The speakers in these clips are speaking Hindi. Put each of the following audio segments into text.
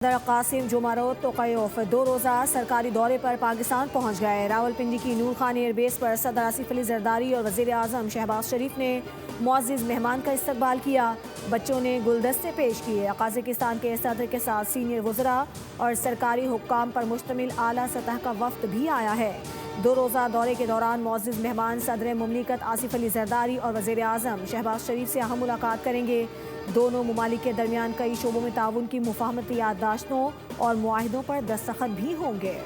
सदर कासिम जुमारो तोक़योफ़ 2 रोज़ा सरकारी दौरे पर पाकिस्तान पहुँच गए। रावलपिंडी की नूर खान एयरबेस पर सदर आसिफ अली जरदारी और वज़ीर आज़म शहबाज शरीफ ने मुअज़्ज़िज़ मेहमान का इस्तकबाल किया। बच्चों ने गुलदस्ते पेश किए। कज़ाकिस्तान के सदर के साथ सीनियर वज़रा और सरकारी हुक्काम पर मुश्तमिल आला सतह का वफ़द भी आया है। 2 रोज़ा दौरे के दौरान मुअज़्ज़िज़ मेहमान सदर मुमलिकत आसिफ अली जरदारी और वज़ीर आज़म शहबाज शरीफ से अहम मुलाकात करेंगे। दोनों ममालिक के दरमियान कई शोबों में ताउन की मुफाहमती याददाश्तों और मुआहिदों पर दस्तखत भी होंगे।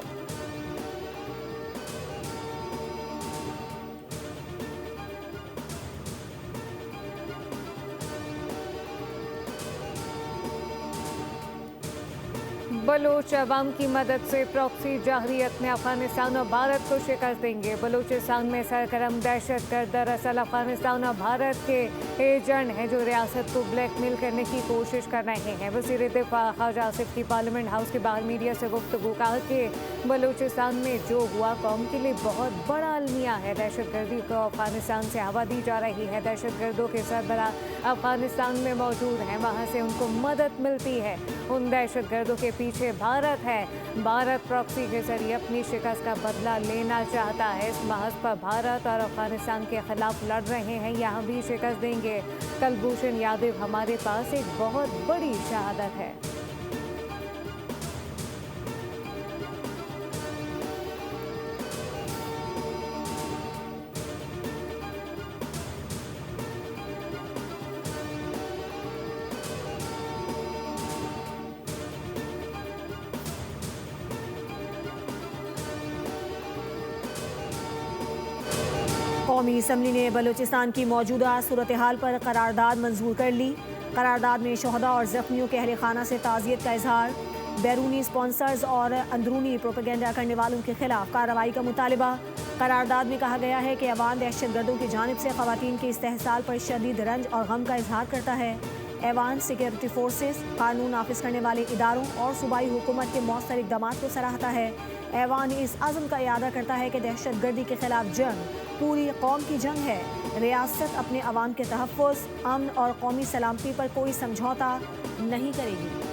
बलोच अवाम की मदद से प्रॉक्सी जाहरियत में अफगानिस्तान और भारत को शिकस्त देंगे। बलूचिस्तान में सरगर्म दहशतगर्द दरअसल अफगानिस्तान और भारत के एजेंट हैं जो रियासत को ब्लैकमेल करने की कोशिश कर रहे हैं। वज़ीर दिफा ख्वाजा आसिफ की पार्लियामेंट हाउस के बाहर मीडिया से गुफ्तगू कहा कि बलूचिस्तान में जो हुआ कौम के लिए बहुत बड़ा अलमिया है। दहशतगर्दी को अफगानिस्तान से हवा दी जा रही है। दहशतगर्दों के सरबराह अफगानिस्तान में मौजूद हैं, वहाँ से उनको मदद मिलती है। उन दहशतगर्दों के पीछे भारत है। भारत प्रॉक्सी के जरिए अपनी शिकस्त का बदला लेना चाहता है। इस महज पर भारत और अफगानिस्तान के खिलाफ लड़ रहे हैं, यहाँ भी शिकस्त देंगे। कुलभूषण यादव हमारे पास एक बहुत बड़ी शहादत है। कौमी असम्बली ने बलूचिस्तान की मौजूदा सूरत हाल पर करारदाद मंजूर कर ली। करारदाद में शहदा और जख्मियों के अहले खाना से ताज़ियत का इजहार, बैरूनी स्पॉन्सर्स और अंदरूनी प्रोपेगेंडा करने वालों के खिलाफ कार्रवाई का मुतालबा। करारदाद में कहा गया है कि ऐवान दहशतगर्दों की जानिब से ख़वातीन के इस्तेहसाल पर शदीद रंज और गम का इजहार करता है। ऐवान सिक्योरिटी फोर्सेस, कानून नाफिज करने वाले इदारों और सूबाई हुकूमत के मौसर इक़दामात को सराहता है। ऐवान इस अज़्म का इरादा करता है कि दहशतगर्दी के खिलाफ जंग पूरी कौम की जंग है। रियासत अपने अवाम के तहफ़्फ़ुज़, अमन और कौमी सलामती पर कोई समझौता नहीं करेगी।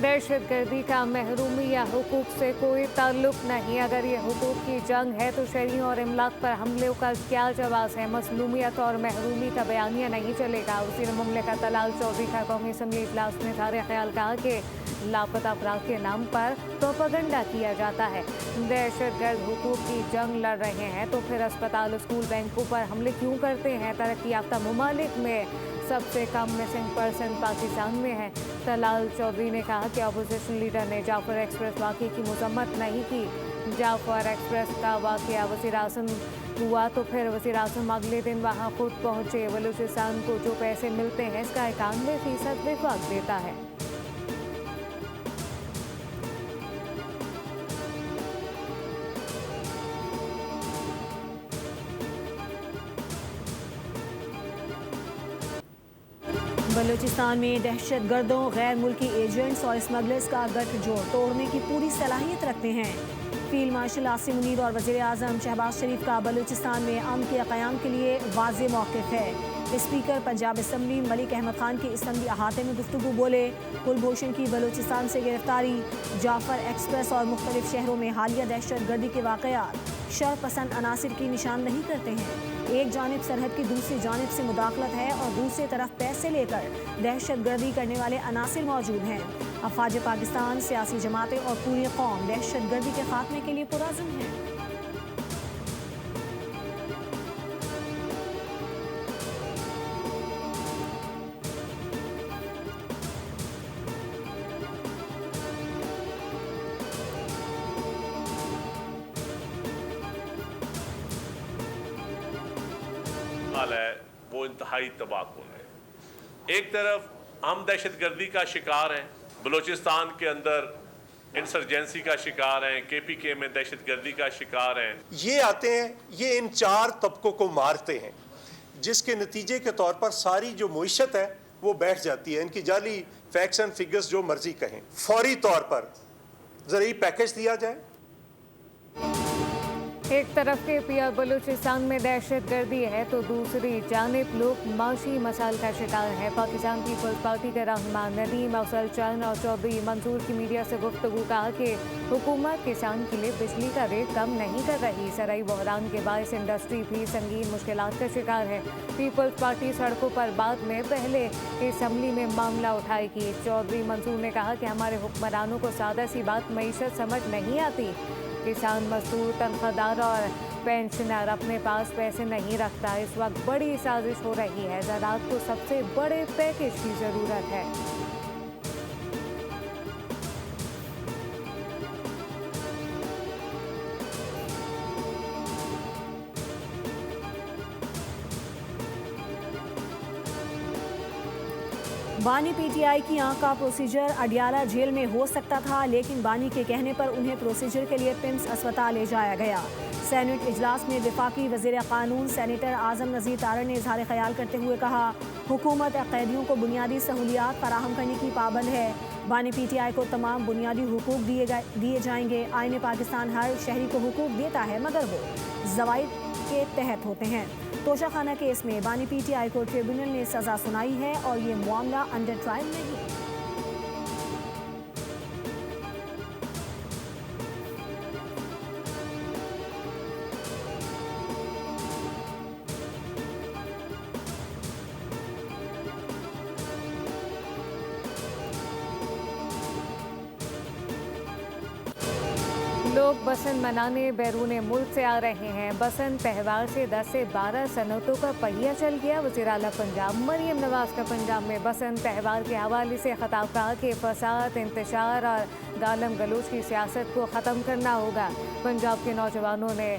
दहशतगर्दी का महरूमी या हुकूक से कोई ताल्लुक नहीं। अगर ये हुकूक की जंग है तो शहरी और इमलाक पर हमलों का क्या जवाब है। मसलूमियत और महरूमी का बयानिया नहीं चलेगा। वज़ीर मुमलिकत तलाल चौधरी का कौमी असम्बली इजलास में इज़हार ख्याल कहा कि लापता अफराद के नाम पर प्रोपेगेंडा किया जाता है। दहशतगर्द हुकूक की जंग लड़ रहे हैं तो फिर अस्पताल, स्कूल, बैंकों पर हमले क्यों करते हैं। तरक्की याफ्ता ममालिक में सबसे कम मिसिंग पर्सन पाकिस्तान में है। तलाल चौधरी ने कहा कि अपोजिशन लीडर ने जाफर एक्सप्रेस वाक़े की मजम्मत नहीं की। जाफर एक्सप्रेस का वाक़या वज़ीर आज़म हुआ तो फिर वज़ीर आज़म अगले दिन वहाँ खुद पहुँचे। बलूचिस्तान को जो पैसे मिलते हैं इसका 91% विफाक देता है। बलूचिस्तान में दहशतगर्दों, गैर मुल्की एजेंट्स और स्मगलर्स का गठजोड़ तोड़ने की पूरी सलाहियत रखते हैं। फील्ड मार्शल आसिम मुनीर और वज़ीर आज़म शहबाज शरीफ का बलूचिस्तान में अमन के क़याम के लिए वाज़ेह मौक़िफ़ है। स्पीकर पंजाब असम्बली मलिक अहमद खान की असम्बली अहाते में गुफ्तगू बोले। कुलभूषण की बलूचिस्तान से गिरफ्तारी, जाफर एक्सप्रेस और मुख्तलिफ शहरों में हालिया दहशतगर्दी के वाक़यात शरपसंद अनासिर की निशान नहीं करते हैं। एक जानिब सरहद की दूसरी जानिब से मुदाखलत है और दूसरी तरफ पैसे लेकर दहशतगर्दी करने वाले अनासिर मौजूद हैं। अफवाज पाकिस्तान, सियासी जमातें और पूरी कौम दहशतगर्दी के खात्मे के लिए पुरअज़्म है। है वो इंतहाई तबाहकुन है। एक तरफ हम दहशतगर्दी का शिकार हैं, बलूचिस्तान के अंदर इंसर्जेंसी का शिकार हैं, KPK में दहशतगर्दी का शिकार हैं। ये आते हैं, ये इन 4 तबकों को मारते हैं, जिसके नतीजे के तौर पर सारी जो मुईशत है वो बैठ जाती है। इनकी जाली फैक्ट्स एंड फिगर्स जो मर्जी कहें, फौरी तौर पर ज़रूरी पैकेज दिया जाए। एक तरफ के पीर बलूचिस्तान में दहशतगर्दी है तो दूसरी जानिब लोग माशी मसाल का शिकार है। पाकिस्तान पीपल्स पार्टी के रहनुमा नदीम अफजल चंद और चौधरी मंसूर की मीडिया से गुफ्तगू कहा कि हुकूमत किसान के लिए बिजली का रेट कम नहीं कर रही। सराई बहरान के बायस इंडस्ट्री भी संगीन मुश्किलात का शिकार है। पीपल्स पार्टी सड़कों पर बाद में पहले असम्बली में मामला उठाएगी। चौधरी मंसूर ने कहा कि हमारे हुक्मरानों को सादा सी बात मईशत समझ नहीं आती। किसान, मजदूर, तनख्वाहदार और पेंशनर अपने पास पैसे नहीं रखता। इस वक्त बड़ी साजिश हो रही है। ज़राअत को सबसे बड़े पैकेज की ज़रूरत है। बानी पीटीआई की आंख का प्रोसीजर अडियाला जेल में हो सकता था, लेकिन बानी के कहने पर उन्हें प्रोसीजर के लिए पिम्स अस्पताल ले जाया गया। सेनेट इजलास में वफाकी वज़ीर कानून सेनेटर आज़म नज़ीर तारड़ ने इजहार ख्याल करते हुए कहा, हुकूमत कैदियों को बुनियादी सहूलियात फराहम करने की पाबंद है। बानी पीटीआई को तमाम बुनियादी हुकूक दिए जाएंगे। आईन पाकिस्तान हर शहरी को हुकूक देता है, मगर वो ज़वाइद के तहत होते हैं। तोशाखाना केस में बानी पीटीआई को ट्रिब्यूनल ने सजा सुनाई है और ये मामला अंडर ट्रायल नहीं। लोग बसंत मनाने बैरून मुल्क से आ रहे हैं। बसंत त्यौहार से 10 से 12 सनतों का पहिया चल गया। वज़ीर आला पंजाब मरियम नवाज का पंजाब में बसंत त्यौहार के हवाले से खिताब कहा कि फसाद, इंतशार और गालम गलोच की सियासत को ख़त्म करना होगा। पंजाब के नौजवानों ने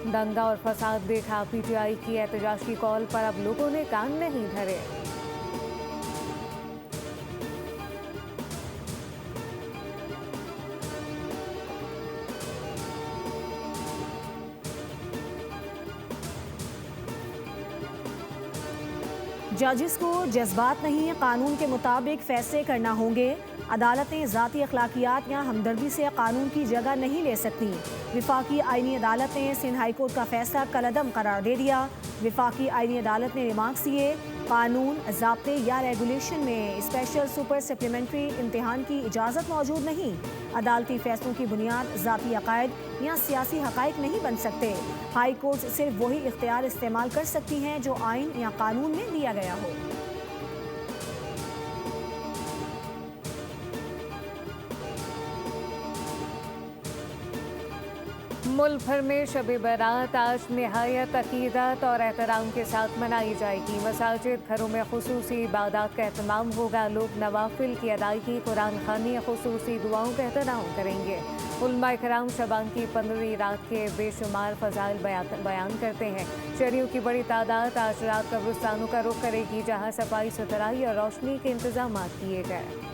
दंगा और फसाद देखा। पीटीआई की एहतजाज की कॉल पर अब लोगों ने कान नहीं धरे। जजेस को जज्बात नहीं, कानून के मुताबिक फैसले करना होंगे। अदालतें ज़ाती अखलाकियात या हमदर्दी से कानून की जगह नहीं ले सकती। विफाकी आईनी अदालत ने सिंध हाई कोर्ट का फैसला कलअदम करार दे दिया। विफाकी आईनी अदालत ने रिमार्क्स दिए, कानून, ज़ाब्ते या रेगुलेशन में स्पेशल सुपर सप्लीमेंट्री इम्तिहान की इजाज़त मौजूद नहीं। अदालती फैसलों की बुनियाद ज़ाती अकायद या सियासी हक़ाइक़ नहीं बन सकते। हाई कोर्ट सिर्फ वही इख्तियार इस्तेमाल कर सकती हैं जो आइन या कानून में दिया गया हो। मुल्क भर में शब बारात आज निहायत अकीदत और एहतराम के साथ मनाई जाएगी। मसाजिद, घरों में खुसूसी इबादत का एहतमाम होगा। लोग नवाफिल की अदायगी, कुरान ख़ानी, खुसूसी दुआओं का एहतराम करेंगे। उलमा कराम शबान की 15वीं रात के बेशुमार फ़ज़ाइल बयान करते हैं। शहरियों की बड़ी तादाद आज रात कब्रिस्तानों का रुख करेगी, जहाँ सफाई सुथराई और रोशनी के इंतजाम किए गए।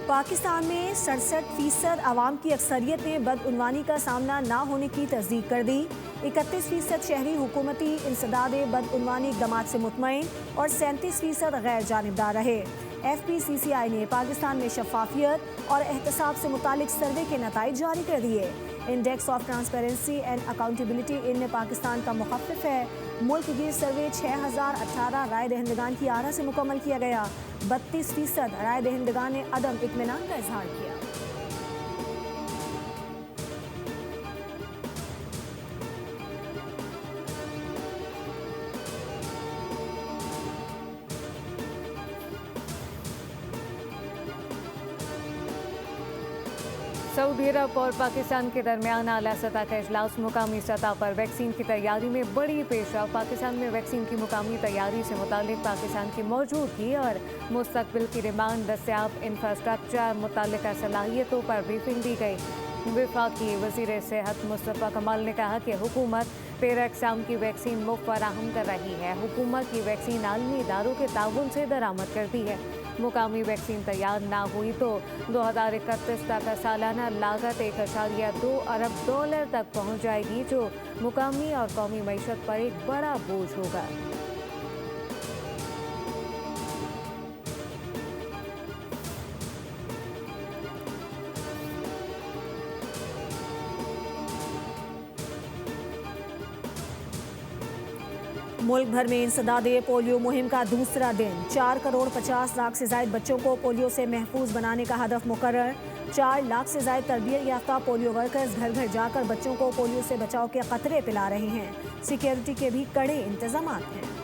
पाकिस्तान में 67% आवाम की अक्सरियत ने बदउनवानी का सामना ना होने की तस्दीक कर दी। 31% शहरी हुकूमती इंसदाद बदउनवानी इक़दामात से मुतमईन और 37% गैर जानिबदार रहे। FPCCI ने पाकिस्तान में शफाफियत और एहतसाब से मुतालिक सर्वे के नताइज जारी कर दिए। Index of transparency and accountability इन पाकिस्तान का मुखफ़िफ है। मुल्क गिर सर्वे 6018 राय दहिंदगान की आरा से मुकम्मल किया गया। 32% राय दहिंदगान ने अदम इत्मीनान का इजहार किया। सऊदी अरब और पाकिस्तान के दरमियान आला सतह का इजलास। मुकामी सतह पर वैक्सीन की तैयारी में बड़ी पेशरफ। पाकिस्तान में वैक्सीन की मुकामी तैयारी से मुतालिक पाकिस्तान की मौजूदगी और मुस्तकबिल की डिमांड, दस्तियाब इंफ्रास्ट्रक्चर, मुतल्लिका सलाहियतों पर ब्रीफिंग दी गई। वफाकी वज़ीर सेहत मुस्तफ़ा कमाल ने कहा कि हुकूमत 13 अक़साम की वैक्सीन मुफ्त फराहम कर रही है। हुकूमत की वैक्सीन आलमी इदारों के ताउन से दरामद करती है। मुकामी वैक्सीन तैयार ना हुई तो 2031 तक सालाना लागत 1.2 अरब डॉलर तक पहुंच जाएगी, जो मुकामी और कौमी मईशत पर एक बड़ा बोझ होगा। मुल्क भर में इंसदादे पोलियो मुहिम का दूसरा दिन 4 करोड़ 50 लाख से ज्यादा बच्चों को पोलियो से महफूज बनाने का हदफ मुकर्रर। 4 लाख से ज्यादा तरबियत याफ्ता पोलियो वर्कर्स घर घर जाकर बच्चों को पोलियो से बचाव के कतरे पिला रहे हैं। सिक्योरिटी के भी कड़े इंतजाम हैं।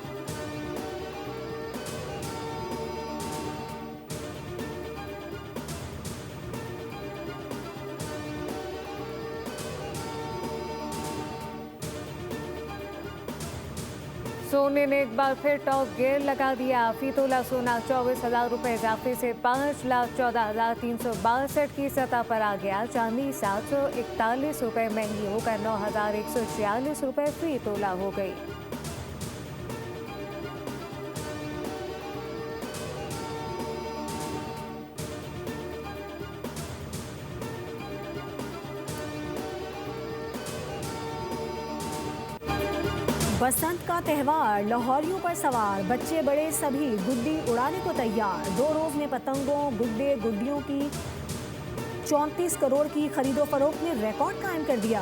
सोने ने एक बार फिर टॉप गियर लगा दिया। फी तोला सोना 24,000 रुपये इजाफे से 5,14,362 की सतह पर आ गया। चांदी 741 रुपये महंगी होकर 9,146 रुपये फी तोला हो गई। बसंत का त्यौहार, लाहौरियों पर सवार बच्चे बड़े सभी गुड्डी उड़ाने को तैयार। 2 रोज में पतंगों, गुड्डे, गुड्डियों की 34 करोड़ की खरीदो फरोख्त ने रिकॉर्ड कायम कर दिया।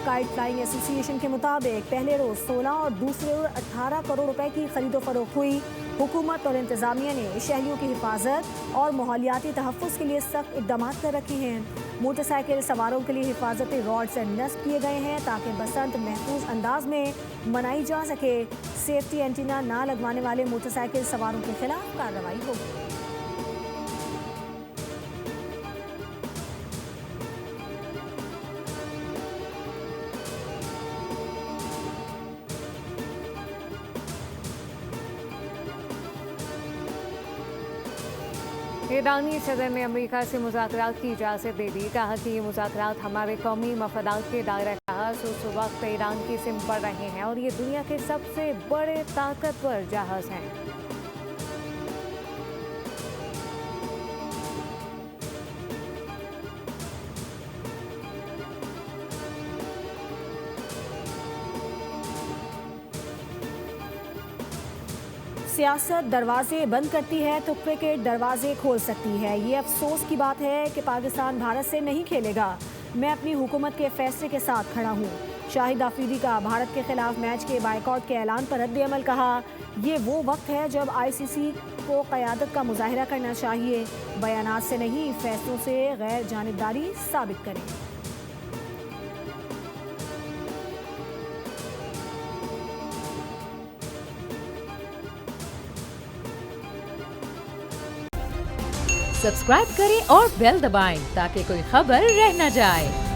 काइट फ्लाइंग एसोसिएशन के मुताबिक पहले रोज 16 और दूसरे रोज 18 करोड़ रुपए की खरीदो फरोख्त हुई। हुकूमत और इंतजामिया ने शहरियों की हिफाजत और माहौलियाती तहफ़्फ़ुज़ के लिए सख्त इक़दाम कर रखे हैं। मोटरसाइकिल सवारों के लिए हिफाजती रॉड से नस्ब किए गए हैं ताकि बसंत महफूज अंदाज में मनाई जा सके। सेफ्टी एंटीना ना लगवाने वाले मोटरसाइकिल सवारों के खिलाफ कार्रवाई होगी। ईरानी सदर ने अमेरिका से मुज़ाकरात की इजाज़त दे दी। कहा कि ये मुज़ाकरात हमारे कौमी मफादात के दायरे का उस वक्त ईरान की सिम बढ़ रहे हैं और ये दुनिया के सबसे बड़े ताकतवर जहाज़ हैं। सियासत दरवाजे बंद करती है तो क्रिकेट दरवाजे खोल सकती है। ये अफसोस की बात है कि पाकिस्तान भारत से नहीं खेलेगा। मैं अपनी हुकूमत के फैसले के साथ खड़ा हूँ। शाहिद आफरीदी का भारत के खिलाफ मैच के बायकॉट के ऐलान पर रद्द-ए-अमल। कहा, ये वो वक्त है जब ICC को क़यादत का मुजाहिरा करना चाहिए। बयानात से नहीं, फैसलों से गैर जानिबदारी साबित करें। सब्सक्राइब करें और बेल दबाएं ताकि कोई खबर रह न जाए।